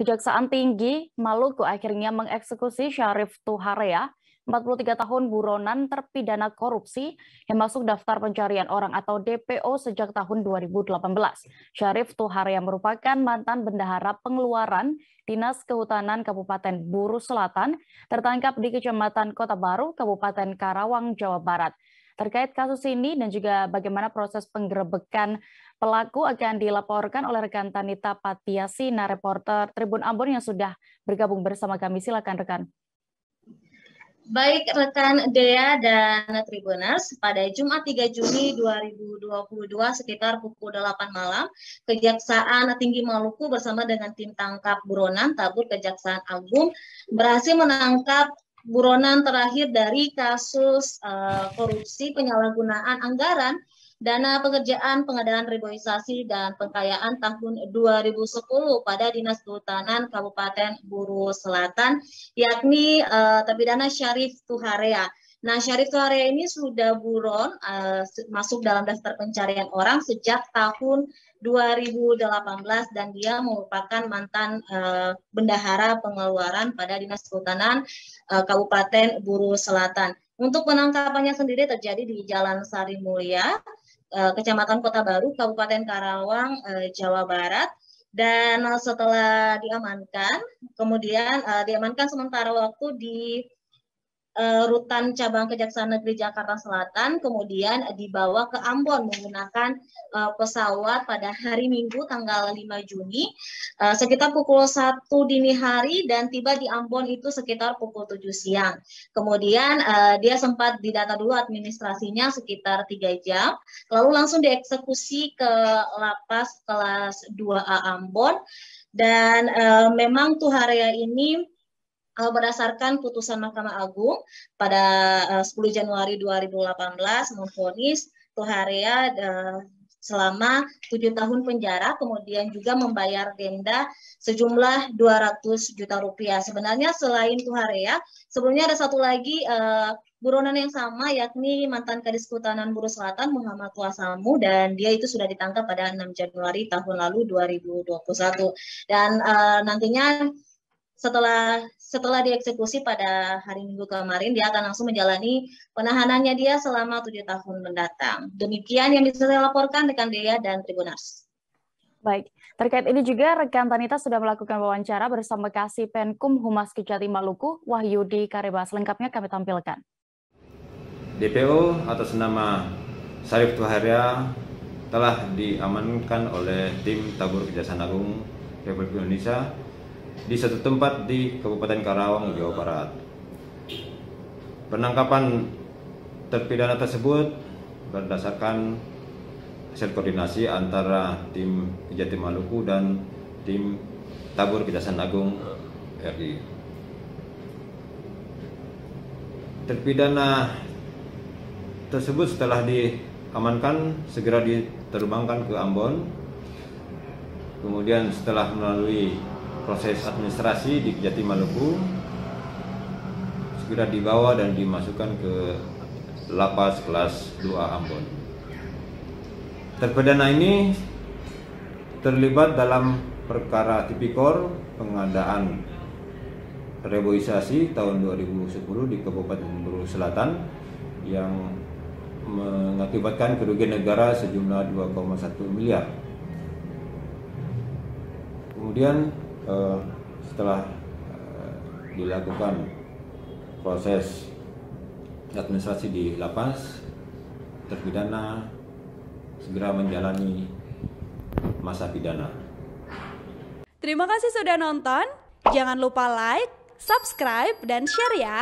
Kejaksaan Tinggi Maluku akhirnya mengeksekusi Syarif Tuharea, 43 tahun buronan terpidana korupsi yang masuk daftar pencarian orang atau DPO sejak tahun 2018. Syarif Tuharea merupakan mantan bendahara pengeluaran Dinas Kehutanan Kabupaten Buru Selatan, tertangkap di Kecamatan Kota Baru, Kabupaten Karawang, Jawa Barat. Terkait kasus ini dan juga bagaimana proses penggerebekan pelaku akan dilaporkan oleh rekan Tanita Patiasina, reporter Tribun Ambon yang sudah bergabung bersama kami. Silakan rekan. Baik rekan Dea dan Tribuners, pada Jumat 3 Juni 2022 sekitar pukul 8 malam, Kejaksaan Tinggi Maluku bersama dengan tim tangkap buronan Tabur Kejaksaan Agung berhasil menangkap buronan terakhir dari kasus korupsi penyalahgunaan anggaran dana pekerjaan pengadaan reboisasi dan pengkayaan tahun 2010 pada Dinas Kehutanan Kabupaten Buru Selatan, yakni terpidana Syarif Tuharea. Nah, Syarif Tuharea ini sudah buron masuk dalam daftar pencarian orang sejak tahun 2018 dan dia merupakan mantan bendahara pengeluaran pada Dinas Kehutanan Kabupaten Buru Selatan. Untuk penangkapannya sendiri terjadi di Jalan Sari Mulia, Kecamatan Kota Baru, Kabupaten Karawang, Jawa Barat. Dan setelah diamankan, kemudian diamankan sementara waktu di Rutan Cabang Kejaksaan Negeri Jakarta Selatan, kemudian dibawa ke Ambon menggunakan pesawat pada hari Minggu tanggal 5 Juni sekitar pukul 1 dini hari dan tiba di Ambon itu sekitar pukul 7 siang. Kemudian dia sempat didata dulu administrasinya sekitar 3 jam, lalu langsung dieksekusi ke lapas kelas 2A Ambon. Dan memang Tuharea ini berdasarkan putusan Mahkamah Agung pada 10 Januari 2018 memvonis Tuharea selama 7 tahun penjara, kemudian juga membayar denda sejumlah 200 juta rupiah. Sebenarnya selain Tuharea, sebelumnya ada satu lagi buronan yang sama, yakni mantan Kadis Kehutanan Buru Selatan Muhammad Wasamu, dan dia itu sudah ditangkap pada 6 Januari tahun lalu 2021. Dan nantinya setelah dieksekusi pada hari Minggu kemarin, dia akan langsung menjalani penahanannya dia selama 7 tahun mendatang. Demikian yang bisa saya laporkan rekan Dea dan Tribuners. Baik, terkait ini juga rekan Tanita sudah melakukan wawancara bersama Kasih Penkum Humas Kejati Maluku, Wahyudi Kareba. Selengkapnya kami tampilkan. DPO atas nama Syarif Tuharea telah diamankan oleh tim Tabur Kejaksaan Agung Republik Indonesia di satu tempat di Kabupaten Karawang, Jawa Barat. Penangkapan terpidana tersebut berdasarkan hasil koordinasi antara tim Kejati Maluku dan tim Tabur Kejaksaan Agung RI. Terpidana tersebut setelah diamankan segera diterbangkan ke Ambon. Kemudian setelah melalui proses administrasi di Kejati Maluku, segera dibawa dan dimasukkan ke lapas kelas 2 Ambon. Terpidana ini terlibat dalam perkara tipikor pengadaan reboisasi tahun 2010 di Kabupaten Buru Selatan yang mengakibatkan kerugian negara sejumlah 2,1 miliar. Kemudian setelah dilakukan proses administrasi di lapas, terpidana segera menjalani masa pidana. Terima kasih sudah nonton. Jangan lupa like, subscribe, dan share ya.